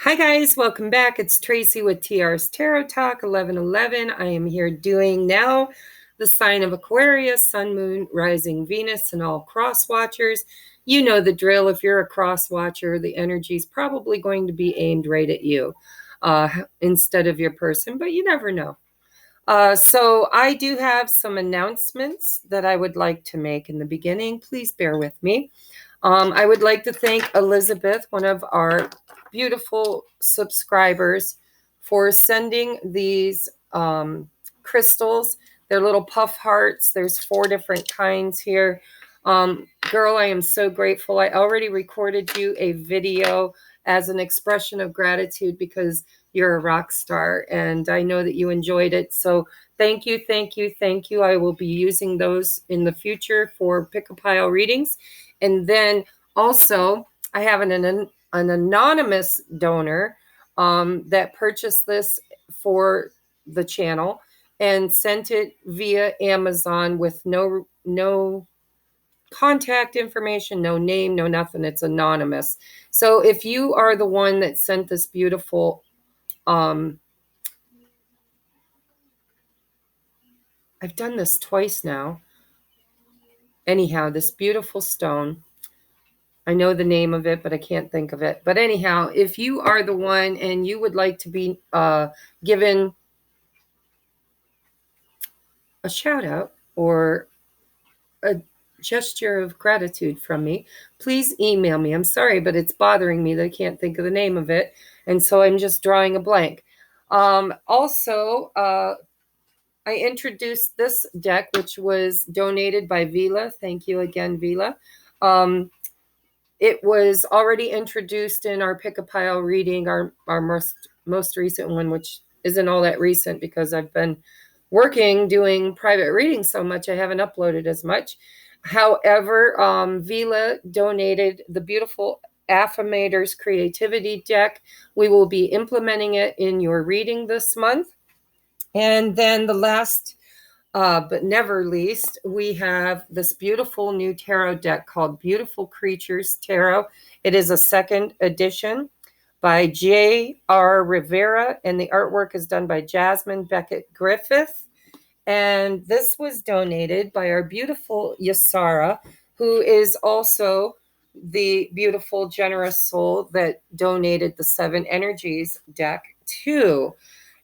Hi guys, welcome back. It's Tracy with TR's Tarot Talk 1111. I am here doing now the sign of Aquarius, Sun, Moon, Rising Venus, and all cross watchers. You know the drill. If you're a cross watcher, the energy is probably going to be aimed right at you instead of your person, but you never know. So I do have some announcements that I would like to make in the beginning. Please bear with me. I would like to thank Elizabeth, one of our beautiful subscribers, for sending these crystals. They're little puff hearts. There's 4 different kinds here. Girl, I am so grateful. I already recorded you a video as an expression of gratitude because you're a rock star, and I know that you enjoyed it. So thank you, thank you, thank you. I will be using those in the future for pick-a-pile readings. And then also, I have an anonymous donor that purchased this for the channel and sent it via Amazon with no contact information, no name, no nothing. It's anonymous. So if you are the one that sent this beautiful I've done this twice now. Anyhow, this beautiful stone. I know the name of it, but I can't think of it. But anyhow, if you are the one and you would like to be given a shout out or a gesture of gratitude from me, please email me. I'm sorry, but it's bothering me that I can't think of the name of it. And so I'm just drawing a blank. Also, I introduced this deck, which was donated by Vila. Thank you again, Vila. It was already introduced in our Pick-a-Pile reading, our most recent one, which isn't all that recent because I've been working doing private readings so much I haven't uploaded as much. However, Vila donated the beautiful Affirmators Creativity deck. We will be implementing it in your reading this month. And then the last but never least, we have this beautiful new tarot deck called Beautiful Creatures Tarot. It is a 2nd edition by J.R. Rivera, and the artwork is done by Jasmine Beckett Griffith. And this was donated by our beautiful Yasara, who is also the beautiful, generous soul that donated the 7 Energies deck too.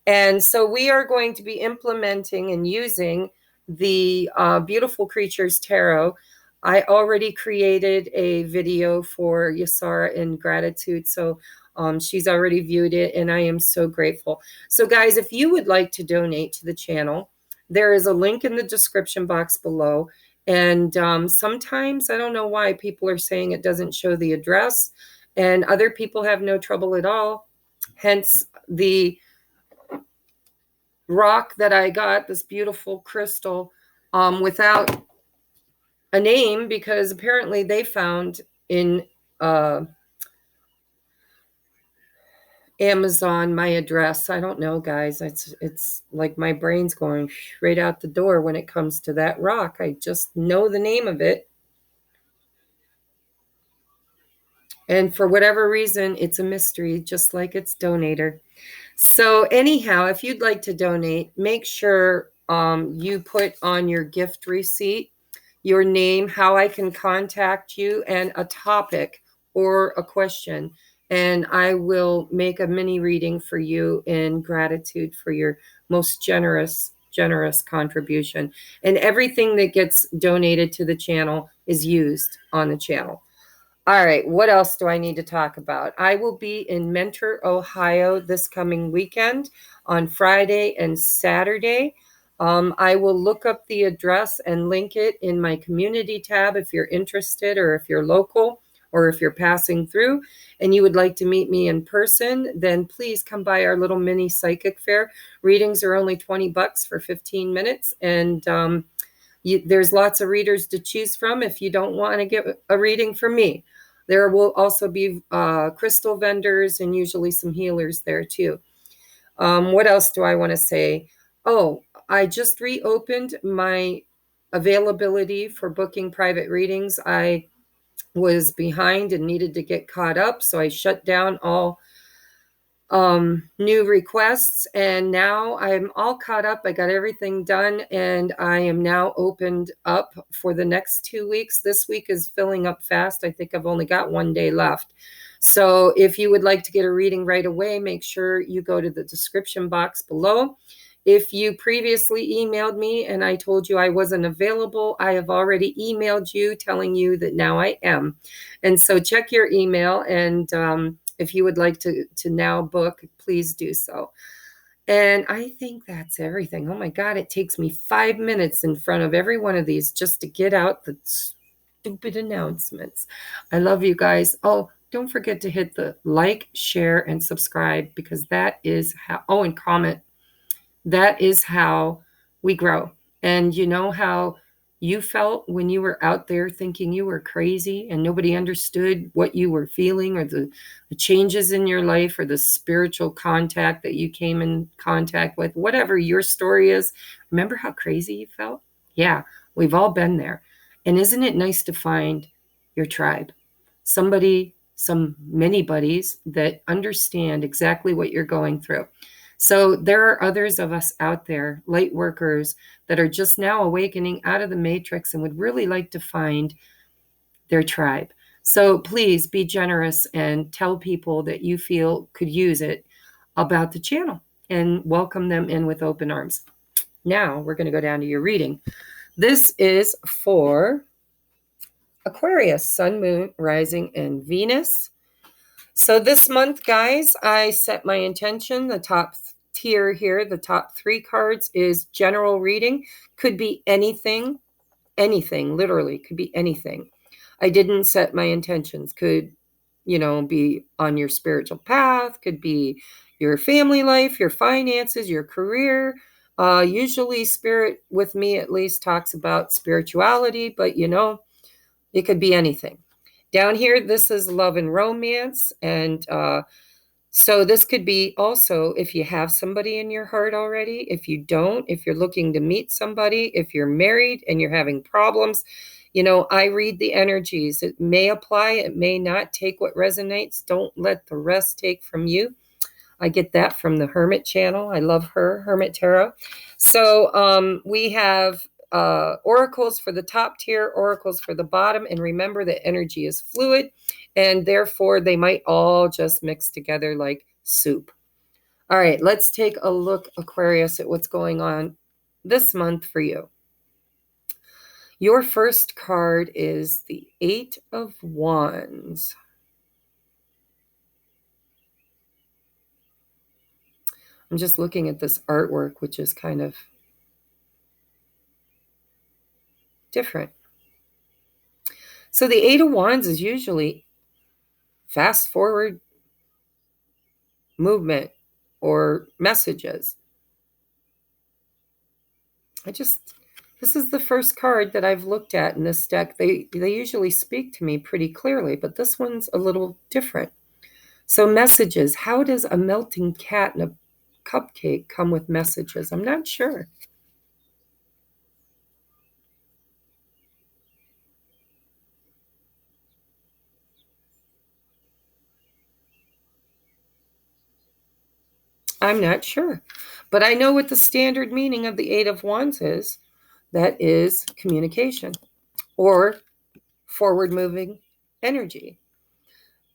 And so we are going to be implementing and using the Beautiful Creatures Tarot. I already created a video for Yasara in gratitude. So she's already viewed it, and I am so grateful. So guys, if you would like to donate to the channel, there is a link in the description box below. And sometimes, I don't know why people are saying it doesn't show the address, and other people have no trouble at all. Hence the rock that I got, this beautiful crystal, without a name, because apparently they found in Amazon my address. I don't know, guys. It's like my brain's going straight out the door when it comes to that rock. I just know the name of it. And for whatever reason, it's a mystery, just like its donator. So anyhow, if you'd like to donate, make sure you put on your gift receipt your name, how I can contact you, and a topic or a question. And I will make a mini reading for you in gratitude for your most generous contribution. And everything that gets donated to the channel is used on the channel. All right, what else do I need to talk about? I will be in Mentor, Ohio this coming weekend on Friday and Saturday. I will look up the address and link it in my community tab if you're interested, or if you're local, or if you're passing through and you would like to meet me in person, then please come by our little mini psychic fair. Readings are only $20 for 15 minutes, and there's lots of readers to choose from if you don't want to get a reading from me. There will also be crystal vendors and usually some healers there too. What else do I want to say? Oh, I just reopened my availability for booking private readings. I was behind and needed to get caught up, so I shut down all new requests, and now I'm all caught up. I got everything done, and I am now opened up for the next 2 weeks. This week is filling up fast. I think I've only got 1 day left. So if you would like to get a reading right away, make sure you go to the description box below. If you previously emailed me and I told you I wasn't available, I have already emailed you telling you that now I am. And so check your email, and if you would like to now book, please do so. And I think that's everything. Oh my God, it takes me 5 minutes in front of every one of these just to get out the stupid announcements. I love you guys. Oh, don't forget to hit the like, share, and subscribe, because that is how, oh, and comment. That is how we grow. And you know how you felt when you were out there thinking you were crazy and nobody understood what you were feeling, or the changes in your life, or the spiritual contact that you came in contact with, whatever your story is. Remember how crazy you felt? Yeah, we've all been there. And isn't it nice to find your tribe? Somebody, some many buddies that understand exactly what you're going through. So there are others of us out there, light workers, that are just now awakening out of the matrix and would really like to find their tribe. So please be generous and tell people that you feel could use it about the channel, and welcome them in with open arms. Now we're going to go down to your reading. This is for Aquarius, Sun, Moon, Rising, and Venus. So this month, guys, I set my intention. The top tier here, the top 3 cards, is general reading. Could be anything, literally could be anything. I didn't set my intentions. Could, be on your spiritual path, could be your family life, your finances, your career. Usually spirit, with me at least, talks about spirituality, but it could be anything. Down here, this is love and romance. And so this could be also if you have somebody in your heart already. If you don't, if you're looking to meet somebody, if you're married and you're having problems, I read the energies. It may apply, it may not. Take what resonates. Don't let the rest take from you. I get that from the Hermit channel. I love her, Hermit Tarot. So we have oracles for the top tier, oracles for the bottom. And remember that energy is fluid, and therefore they might all just mix together like soup. All right, let's take a look, Aquarius, at what's going on this month for you. Your first card is the 8 of Wands. I'm just looking at this artwork, which is kind of different. So the 8 of Wands is usually fast forward movement or messages. This is the first card that I've looked at in this deck. They usually speak to me pretty clearly, but this one's a little different. So messages, how does a melting cat and a cupcake come with messages? I'm not sure. I'm not sure. But I know what the standard meaning of the 8 of Wands is. That is communication or forward-moving energy.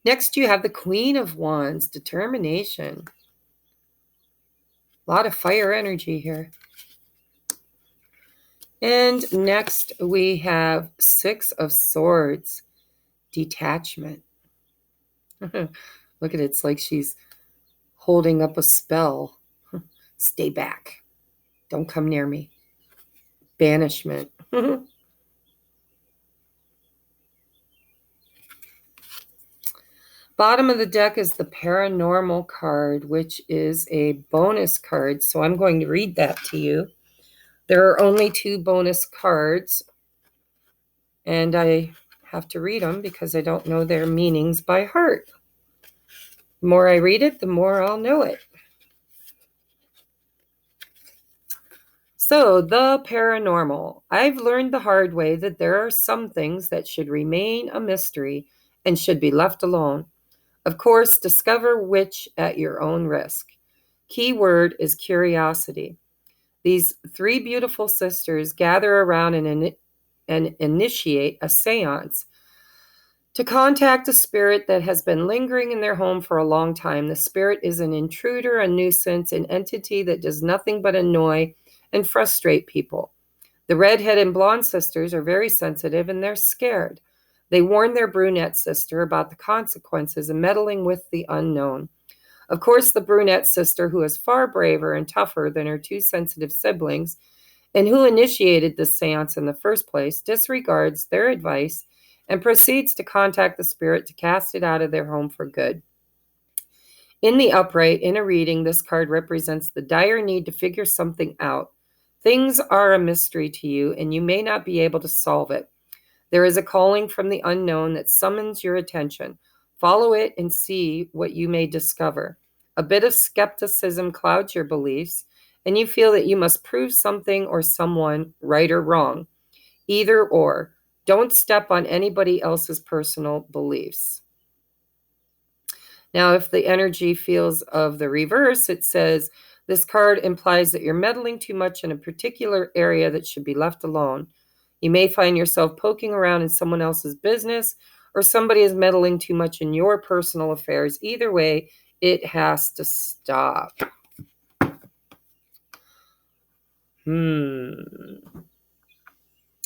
Next, you have the Queen of Wands, determination. A lot of fire energy here. And next, we have 6 of Swords, detachment. Look at it. It's like she's holding up a spell. Stay back. Don't come near me. Banishment. Bottom of the deck is the paranormal card, which is a bonus card. So I'm going to read that to you. There are only 2 bonus cards, and I have to read them because I don't know their meanings by heart. The more I read it, the more I'll know it. So, the paranormal. I've learned the hard way that there are some things that should remain a mystery and should be left alone. Of course, discover which at your own risk. Key word is curiosity. These three beautiful sisters gather around and initiate a seance to contact a spirit that has been lingering in their home for a long time. The spirit is an intruder, a nuisance, an entity that does nothing but annoy and frustrate people. The redhead and blonde sisters are very sensitive and they're scared. They warn their brunette sister about the consequences of meddling with the unknown. Of course, the brunette sister, who is far braver and tougher than her two sensitive siblings, and who initiated this seance in the first place, disregards their advice and proceeds to contact the spirit to cast it out of their home for good. In the upright, in a reading, this card represents the dire need to figure something out. Things are a mystery to you, and you may not be able to solve it. There is a calling from the unknown that summons your attention. Follow it and see what you may discover. A bit of skepticism clouds your beliefs, and you feel that you must prove something or someone right or wrong. Either or. Don't step on anybody else's personal beliefs. Now, if the energy feels of the reverse, it says, this card implies that you're meddling too much in a particular area that should be left alone. You may find yourself poking around in someone else's business, or somebody is meddling too much in your personal affairs. Either way, it has to stop.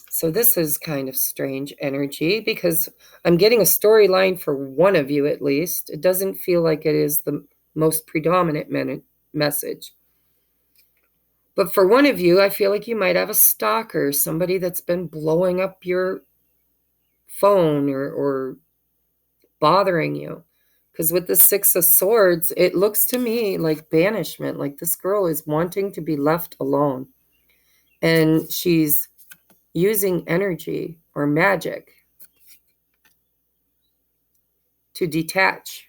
So this is kind of strange energy because I'm getting a storyline for one of you at least. It doesn't feel like it is the most predominant message. But for one of you, I feel like you might have a stalker, somebody that's been blowing up your phone or bothering you. Because with the Six of Swords, it looks to me like banishment, like this girl is wanting to be left alone. And she's using energy or magic to detach.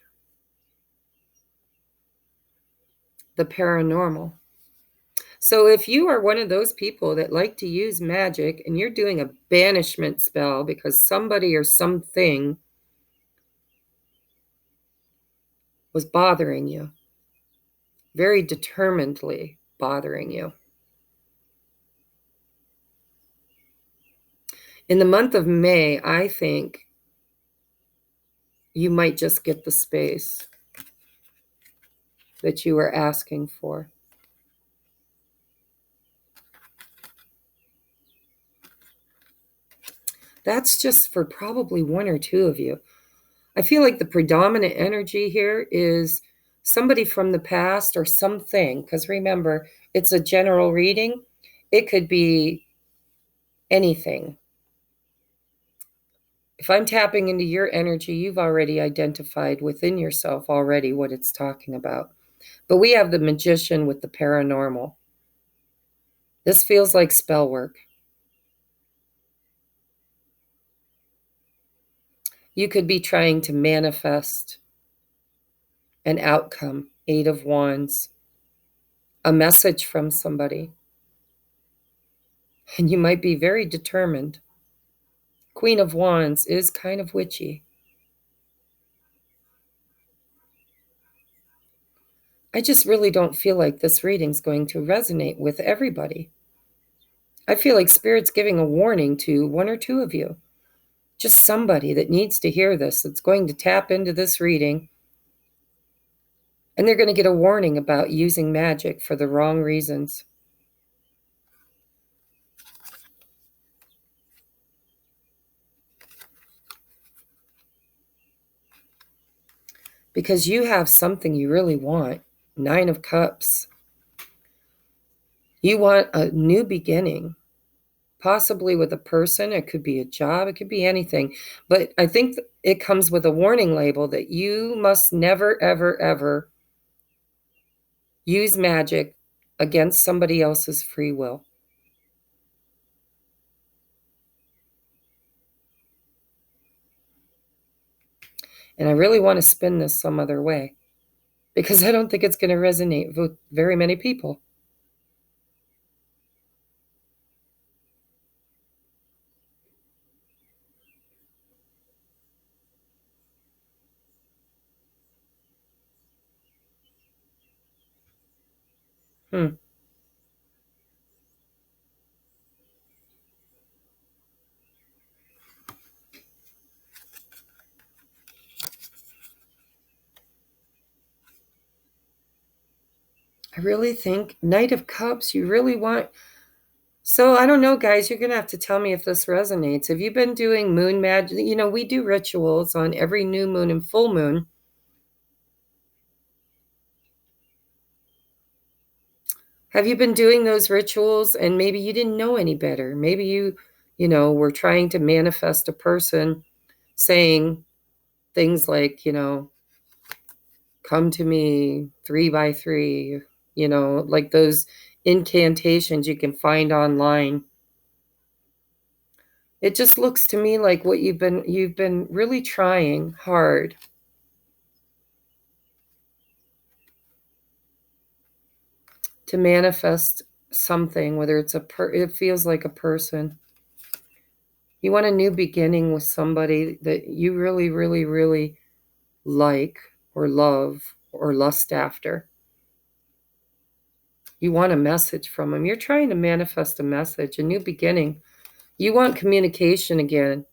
The paranormal. So if you are one of those people that like to use magic and you're doing a banishment spell because somebody or something was bothering you, very determinedly bothering you. In the month of May, I think you might just get the space that you were asking for. That's just for probably one or two of you. I feel like the predominant energy here is somebody from the past or something, because remember, it's a general reading. It could be anything. If I'm tapping into your energy, you've already identified within yourself already what it's talking about. But we have the Magician with the paranormal. This feels like spell work. You could be trying to manifest an outcome, Eight of Wands, a message from somebody. And you might be very determined. Queen of Wands is kind of witchy. I just really don't feel like this reading's going to resonate with everybody. I feel like Spirit's giving a warning to one or two of you. Just somebody that needs to hear this, that's going to tap into this reading, and they're going to get a warning about using magic for the wrong reasons. Because you have something you really want. Nine of Cups. You want a new beginning, possibly with a person. It could be a job. It could be anything. But I think it comes with a warning label that you must never, ever, ever use magic against somebody else's free will. And I really want to spin this some other way because I don't think it's going to resonate with very many people. Hmm. I really think Knight of Cups, you really want. So I don't know, guys. You're going to have to tell me if this resonates. Have you been doing moon magic? You know, we do rituals on every new moon and full moon. Have you been doing those rituals and maybe you didn't know any better? Maybe you were trying to manifest a person saying things like, come to me 3 by 3, like those incantations you can find online. It just looks to me like what you've been really trying hard to manifest something, whether it's it feels like a person. You want a new beginning with somebody that you really, really, really like or love or lust after. You want a message from them. You're trying to manifest a message, a new beginning. You want communication again.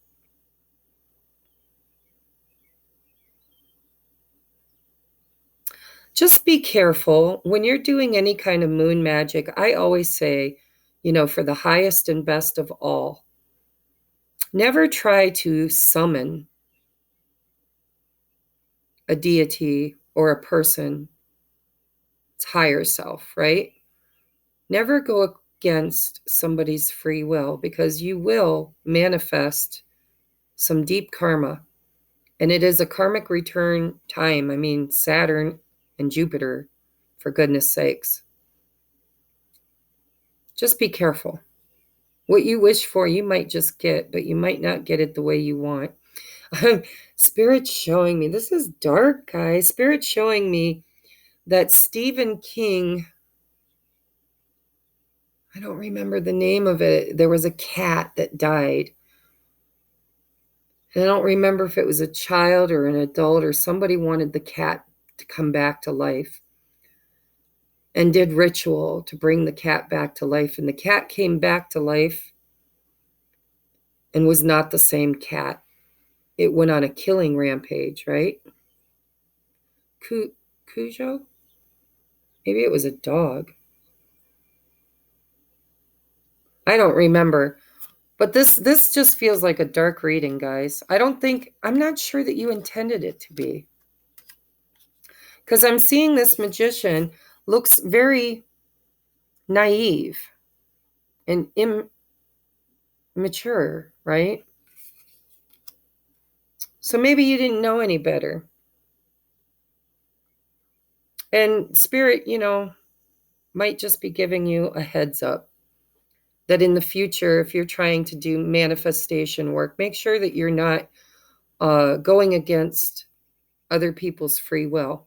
Just be careful when you're doing any kind of moon magic. I always say, for the highest and best of all, never try to summon a deity or a person, its higher self, right? Never go against somebody's free will because you will manifest some deep karma. And it is a karmic return time. I mean, Saturn and Jupiter, for goodness sakes. Just be careful. What you wish for, you might just get, but you might not get it the way you want. Spirit's showing me, this is dark, guys. Spirit's showing me that Stephen King, I don't remember the name of it. There was a cat that died. And I don't remember if it was a child or an adult or somebody wanted the cat to come back to life and did ritual to bring the cat back to life. And the cat came back to life and was not the same cat. It went on a killing rampage, right? Cujo? Maybe it was a dog. I don't remember. But this just feels like a dark reading, guys. I'm not sure that you intended it to be. Because I'm seeing this magician looks very naive and immature, right? So maybe you didn't know any better. And spirit, might just be giving you a heads up that in the future, if you're trying to do manifestation work, make sure that you're not going against other people's free will.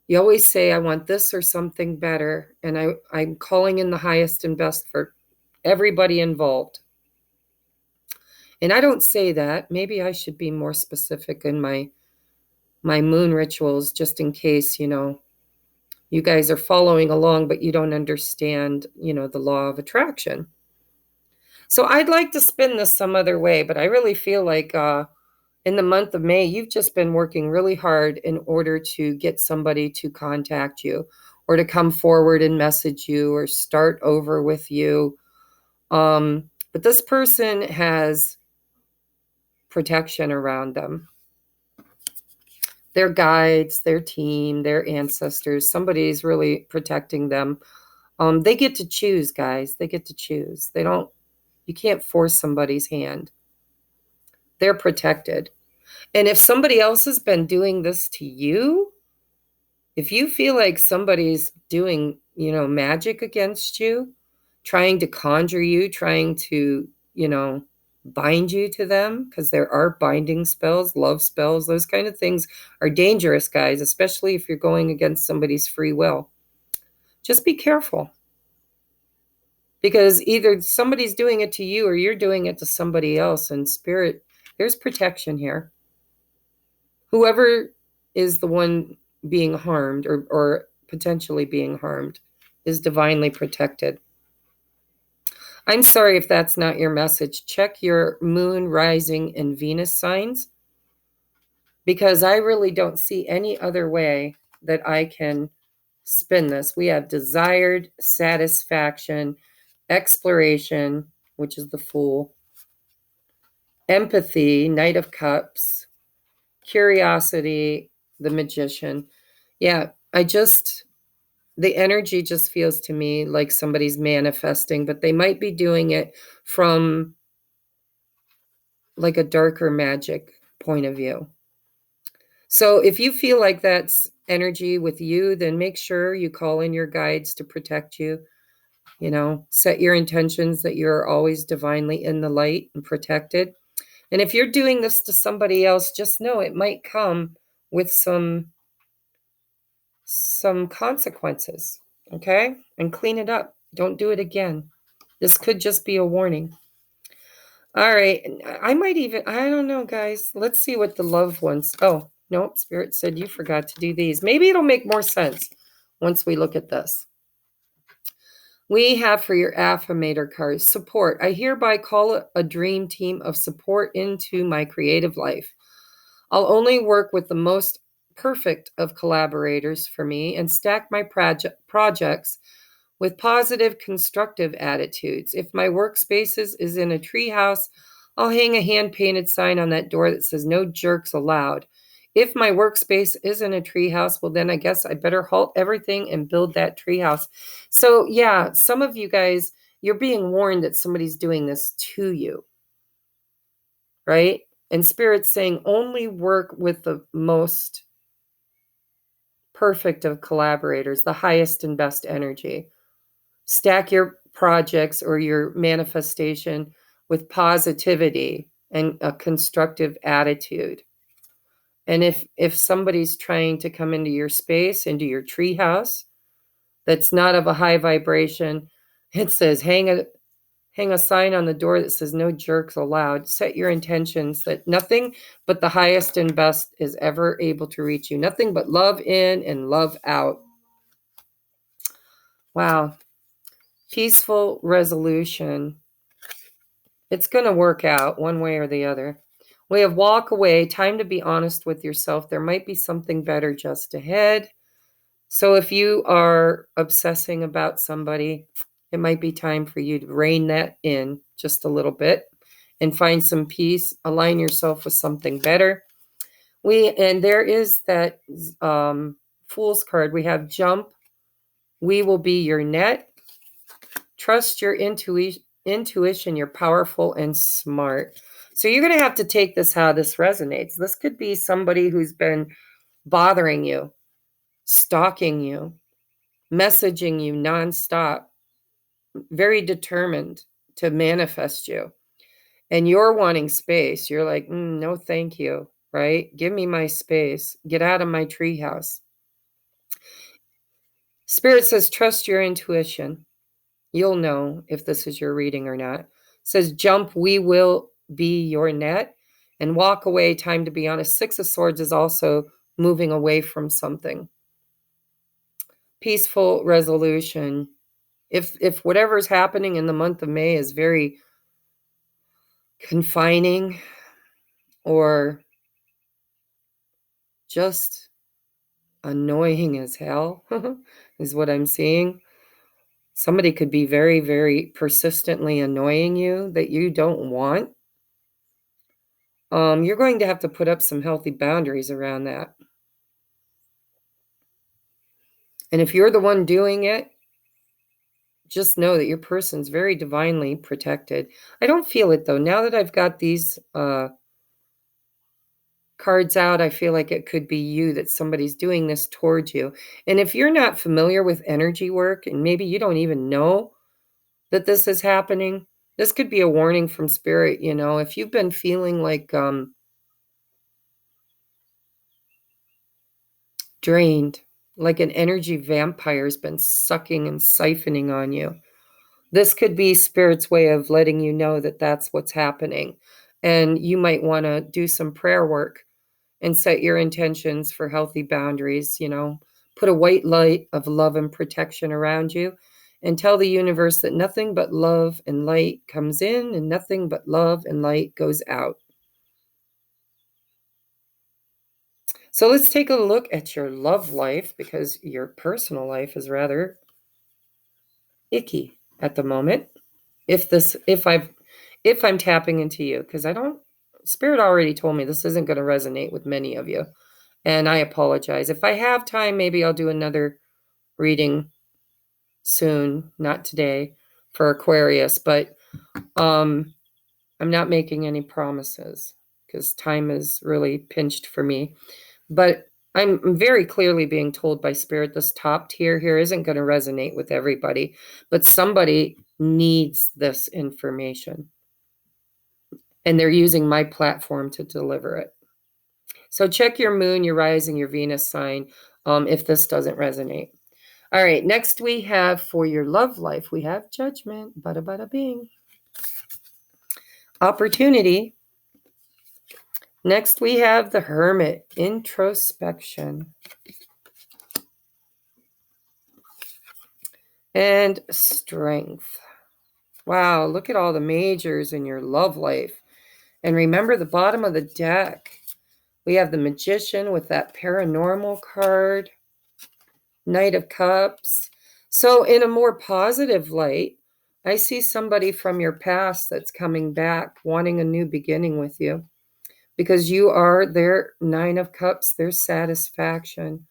You always say, I want this or something better, and I'm calling in the highest and best for everybody involved. And I don't say that. Maybe I should be more specific in my moon rituals, just in case, you guys are following along, but you don't understand, the law of attraction. So I'd like to spin this some other way, but I really feel like in the month of May, you've just been working really hard in order to get somebody to contact you or to come forward and message you or start over with you. But this person has protection around them. Their guides, their team, their ancestors, somebody's really protecting them. They get to choose, guys. They get to choose. You can't force somebody's hand. They're protected. And if somebody else has been doing this to you, if you feel like somebody's doing, magic against you, trying to conjure you, trying to, bind you to them, because there are binding spells, love spells, those kind of things are dangerous, guys, especially if you're going against somebody's free will. Just be careful. Because either somebody's doing it to you or you're doing it to somebody else. And spirit, there's protection here. Whoever is the one being harmed or potentially being harmed is divinely protected. I'm sorry if that's not your message. Check your moon, rising, and Venus signs, because I really don't see any other way that I can spin this. We have desired, satisfaction, exploration, which is the Fool, empathy, Knight of Cups, curiosity, the Magician. Yeah, the energy just feels to me like somebody's manifesting, but they might be doing it from like a darker magic point of view. So if you feel like that's energy with you, then make sure you call in your guides to protect you. Set your intentions that you're always divinely in the light and protected. And if you're doing this to somebody else, just know it might come with some consequences, okay? And clean it up. Don't do it again. This could just be a warning. All right. I don't know, guys. Let's see what the loved ones. Oh, no, Spirit said you forgot to do these. Maybe it'll make more sense once we look at this. We have for your affirmator cards, support. I hereby call a dream team of support into my creative life. I'll only work with the most perfect of collaborators for me and stack my projects with positive, constructive attitudes. If my workspace is in a treehouse, I'll hang a hand-painted sign on that door that says no jerks allowed. If my workspace is in a treehouse, well, then I guess I better halt everything and build that treehouse. So yeah, some of you guys, you're being warned that somebody's doing this to you, right? And Spirit's saying only work with the most perfect of collaborators, the highest and best energy. Stack your projects or your manifestation with positivity and a constructive attitude. And if somebody's trying to come into your space, into your treehouse, that's not of a high vibration, it says hang a sign on the door that says no jerks allowed. Set your intentions that nothing but the highest and best is ever able to reach you. Nothing but love in and love out. Wow. Peaceful resolution. It's going to work out one way or the other. We have walk away, time to be honest with yourself. There might be something better just ahead. So if you are obsessing about somebody, it might be time for you to rein that in just a little bit and find some peace, align yourself with something better. And there is that Fool's card. We have jump. We will be your net. Trust your intuition. You're powerful and smart. So you're going to have to take this how this resonates. This could be somebody who's been bothering you, stalking you, messaging you nonstop, very determined to manifest you. And you're wanting space. You're like, no, thank you, right? Give me my space. Get out of my treehouse. Spirit says, trust your intuition. You'll know if this is your reading or not. It says, jump, we will be your net. And walk away, time to be honest. Six of Swords is also moving away from something. Peaceful resolution. If whatever's happening in the month of May is very confining or just annoying as hell, is what I'm seeing. Somebody could be very, very persistently annoying you that you don't want. You're going to have to put up some healthy boundaries around that. And if you're the one doing it, just know that your person's very divinely protected. I don't feel it, though. Now that I've got these cards out, I feel like it could be you, that somebody's doing this towards you. And if you're not familiar with energy work, and maybe you don't even know that this is happening, this could be a warning from Spirit. If you've been feeling like drained, like an energy vampire's been sucking and siphoning on you, this could be Spirit's way of letting you know that that's what's happening. And you might want to do some prayer work and set your intentions for healthy boundaries, Put a white light of love and protection around you and tell the universe that nothing but love and light comes in and nothing but love and light goes out. So let's take a look at your love life, because your personal life is rather icky at the moment. If I'm tapping into you, because Spirit already told me this isn't going to resonate with many of you. And I apologize. If I have time, maybe I'll do another reading soon, not today, for Aquarius, but I'm not making any promises because time is really pinched for me. But I'm very clearly being told by Spirit this top tier here isn't going to resonate with everybody, but somebody needs this information. And they're using my platform to deliver it. So check your moon, your rising, your Venus sign if this doesn't resonate. All right, next we have for your love life, we have Judgment, bada bada bing. Opportunity. Next we have the Hermit, introspection. And Strength. Wow, look at all the majors in your love life. And remember the bottom of the deck. We have the Magician with that paranormal card. Knight of Cups. So in a more positive light, I see somebody from your past that's coming back, wanting a new beginning with you, because you are their Nine of Cups, their satisfaction.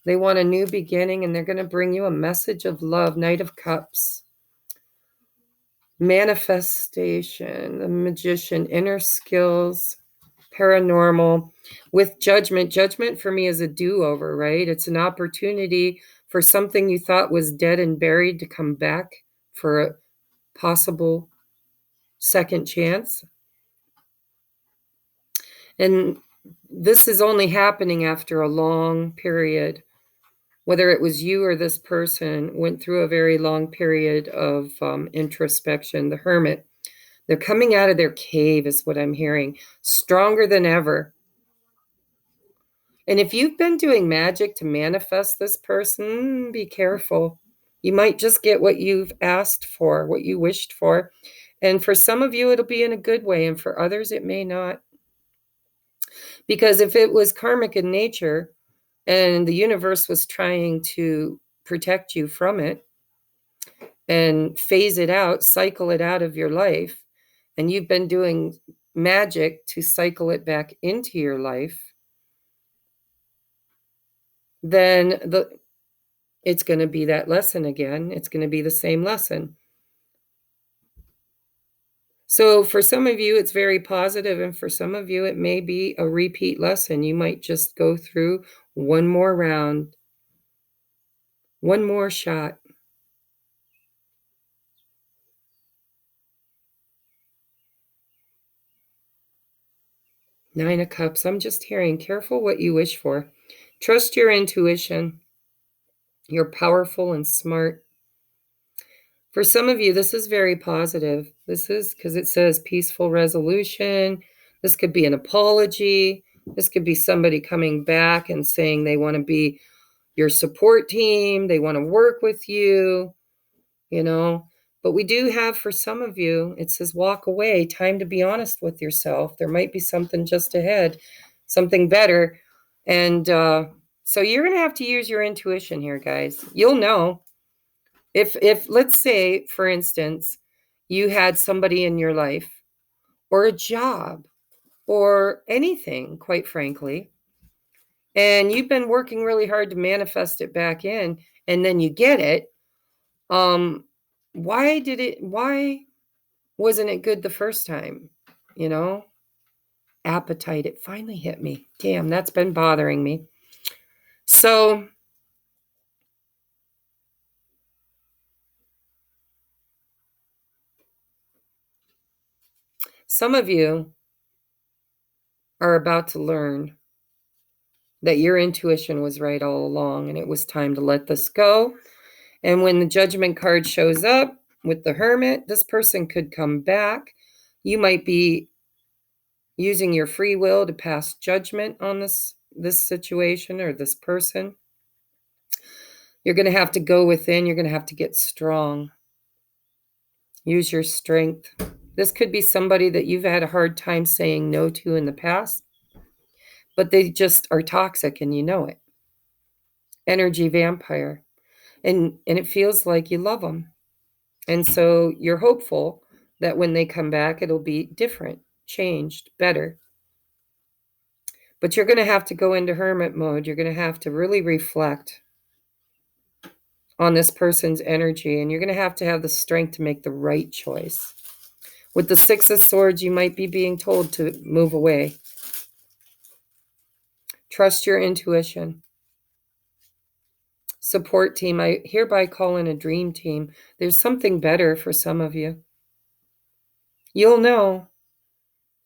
They want a new beginning, and they're going to bring you a message of love. Knight of Cups. Manifestation, the Magician, inner skills, paranormal. With Judgment, Judgment for me is a do-over, right? It's an opportunity for something you thought was dead and buried to come back for a possible second chance. And this is only happening after a long period. Whether it was you or this person went through a very long period of introspection. The Hermit. They're coming out of their cave is what I'm hearing. Stronger than ever. And if you've been doing magic to manifest this person, be careful. You might just get what you've asked for, what you wished for. And for some of you, it'll be in a good way. And for others, it may not. Because if it was karmic in nature and the universe was trying to protect you from it and phase it out, cycle it out of your life, and you've been doing magic to cycle it back into your life, then it's going to be that lesson again. It's going to be the same lesson. So for some of you, it's very positive, and for some of you, it may be a repeat lesson. You might just go through one more round, one more shot. Nine of Cups. I'm just hearing, careful what you wish for. Trust your intuition. You're powerful and smart. For some of you, this is very positive. This is because it says peaceful resolution. This could be an apology. This could be somebody coming back and saying they want to be your support team. They want to work with you, you know. But we do have, for some of you, it says walk away. Time to be honest with yourself. There might be something just ahead, something better. And so you're going to have to use your intuition here, guys. You'll know. If let's say, for instance, you had somebody in your life or a job or anything, quite frankly, and you've been working really hard to manifest it back in, and then you get it, why wasn't it good the first time? You know, appetite, it finally hit me. Damn, that's been bothering me. So some of you are about to learn that your intuition was right all along, and it was time to let this go. And when the Judgment card shows up with the Hermit, this person could come back. You might be using your free will to pass judgment on this situation or this person. You're going to have to go within. You're going to have to get strong. Use your strength. This could be somebody that you've had a hard time saying no to in the past, but they just are toxic and you know it. Energy vampire. And it feels like you love them. And so you're hopeful that when they come back, it'll be different, changed, better. But you're going to have to go into hermit mode. You're going to have to really reflect on this person's energy, and you're going to have the strength to make the right choice. With the Six of Swords, you might be being told to move away. Trust your intuition. Support team. I hereby call in a dream team. There's something better for some of you. You'll know.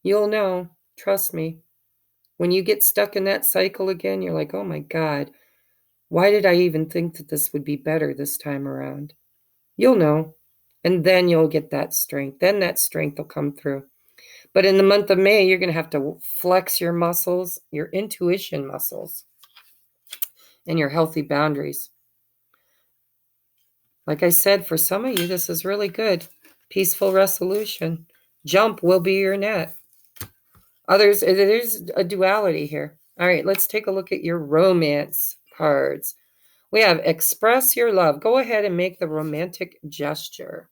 You'll know. Trust me. When you get stuck in that cycle again, you're like, oh my God, why did I even think that this would be better this time around? You'll know. And then you'll get that strength. Then that strength will come through. But in the month of May, you're going to have to flex your muscles, your intuition muscles, and your healthy boundaries. Like I said, for some of you, this is really good. Peaceful resolution. Jump will be your net. Others, there's a duality here. All right, let's take a look at your romance cards. We have express your love. Go ahead and make the romantic gesture.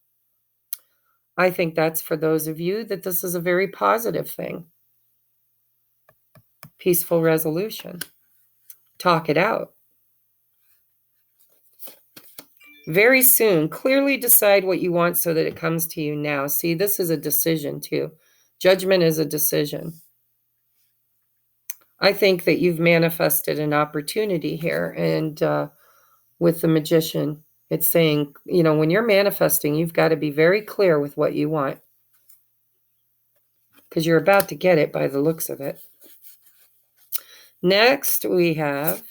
I think that's for those of you that this is a very positive thing. Peaceful resolution. Talk it out. Very soon, clearly decide what you want so that it comes to you now. See, this is a decision too. Judgment is a decision. I think that you've manifested an opportunity here. And with the Magician, it's saying, you know, when you're manifesting, you've got to be very clear with what you want, because you're about to get it by the looks of it. Next, we have,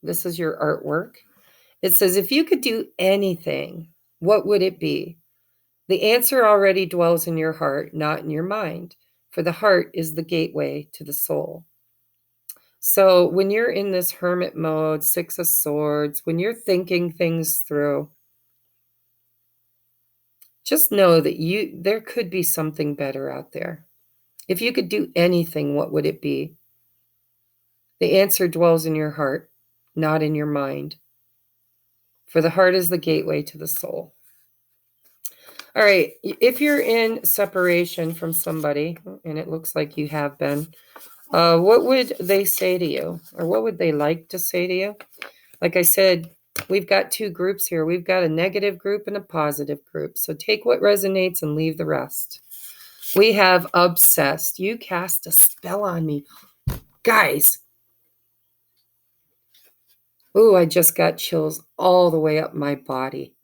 this is your artwork. It says, if you could do anything, what would it be? The answer already dwells in your heart, not in your mind, for the heart is the gateway to the soul. So when you're in this hermit mode, Six of Swords, when you're thinking things through, just know that there could be something better out there. If you could do anything, what would it be? The answer dwells in your heart, not in your mind. For the heart is the gateway to the soul. All right, if you're in separation from somebody, and it looks like you have been, what would they say to you? Or what would they like to say to you? Like I said, we've got two groups here. We've got a negative group and a positive group. So take what resonates and leave the rest. We have obsessed. You cast a spell on me. Guys. Ooh, I just got chills all the way up my body.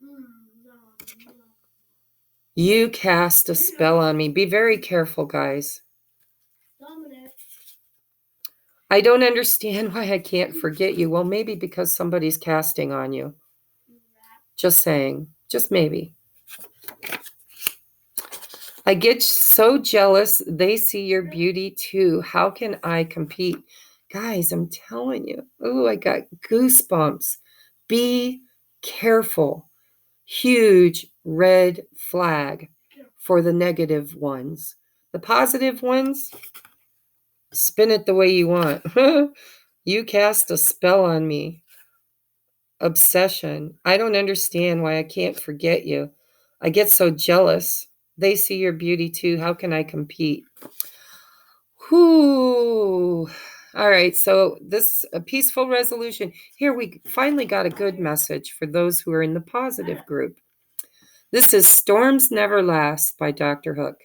You cast a spell on me. Be very careful, guys. I don't understand why I can't forget you. Well, maybe because somebody's casting on you. Just saying. Just maybe. I get so jealous. They see your beauty too. How can I compete? Guys, I'm telling you. Ooh, I got goosebumps. Be careful. Huge red flag for the negative ones. The positive ones, spin it the way you want. You cast a spell on me. Obsession. I don't understand why I can't forget you. I get so jealous. They see your beauty too. How can I compete? Whoo. All right, so this a peaceful resolution. Here we finally got a good message for those who are in the positive group. This is Storms Never Last by Dr. Hook.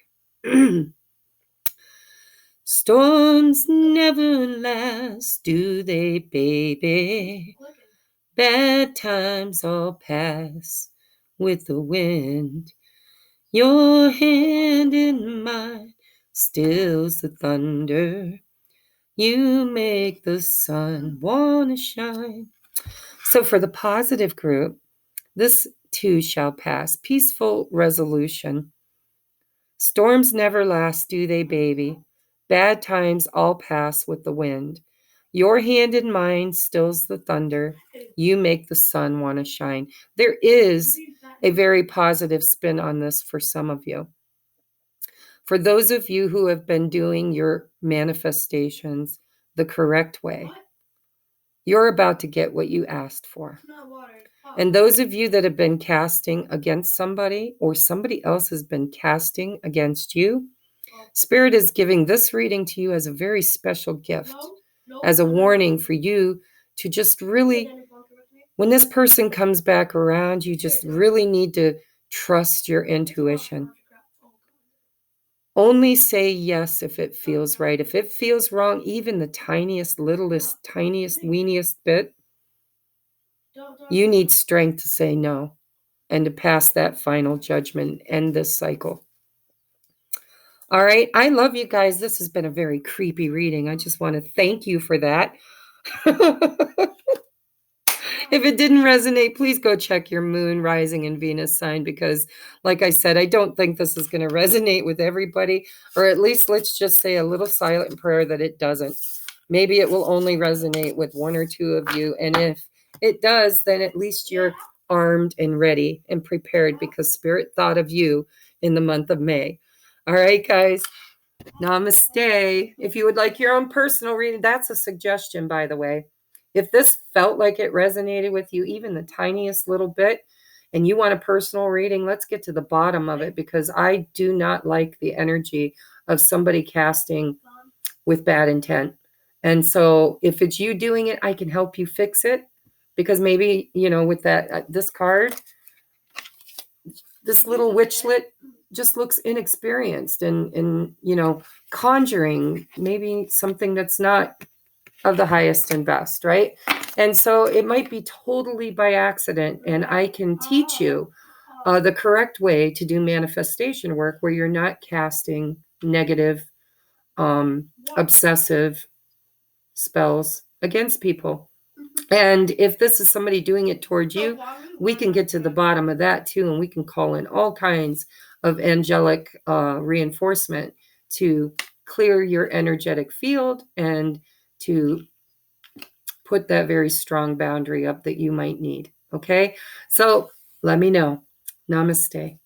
Storms never last, do they, baby? Bad times all pass with the wind. Your hand in mine stills the thunder. You make the sun wanna shine. So for the positive group, this too shall pass. Peaceful resolution. Storms never last, do they, baby? Bad times all pass with the wind. Your hand in mine stills the thunder. You make the sun want to shine. There is a very positive spin on this for some of you. For those of you who have been doing your manifestations the correct way, you're about to get what you asked for. And those of you that have been casting against somebody, or somebody else has been casting against you, Spirit is giving this reading to you as a very special gift, as a warning for you to just really, when this person comes back around, you just really need to trust your intuition. Only say yes if it feels right. If it feels wrong, even the tiniest, littlest, tiniest, weeniest bit, you need strength to say no and to pass that final judgment and end this cycle. All right. I love you guys. This has been a very creepy reading. I just want to thank you for that. If it didn't resonate, please go check your moon, rising, and Venus sign, because like I said, I don't think this is going to resonate with everybody, or at least let's just say a little silent prayer that it doesn't. Maybe it will only resonate with one or two of you. And if it does, then at least you're armed and ready and prepared, because Spirit thought of you in the month of May. All right, guys. Namaste. If you would like your own personal reading, that's a suggestion, by the way. If this felt like it resonated with you, even the tiniest little bit, and you want a personal reading, let's get to the bottom of it, because I do not like the energy of somebody casting with bad intent. And so if it's you doing it, I can help you fix it, because maybe, with that, this card, this little witchlet just looks inexperienced and conjuring maybe something that's not of the highest and best, right? And so it might be totally by accident, and I can teach you the correct way to do manifestation work where you're not casting negative, obsessive spells against people. And if this is somebody doing it towards you, we can get to the bottom of that too, and we can call in all kinds of angelic reinforcement to clear your energetic field and to put that very strong boundary up that you might need. Okay, so let me know. Namaste.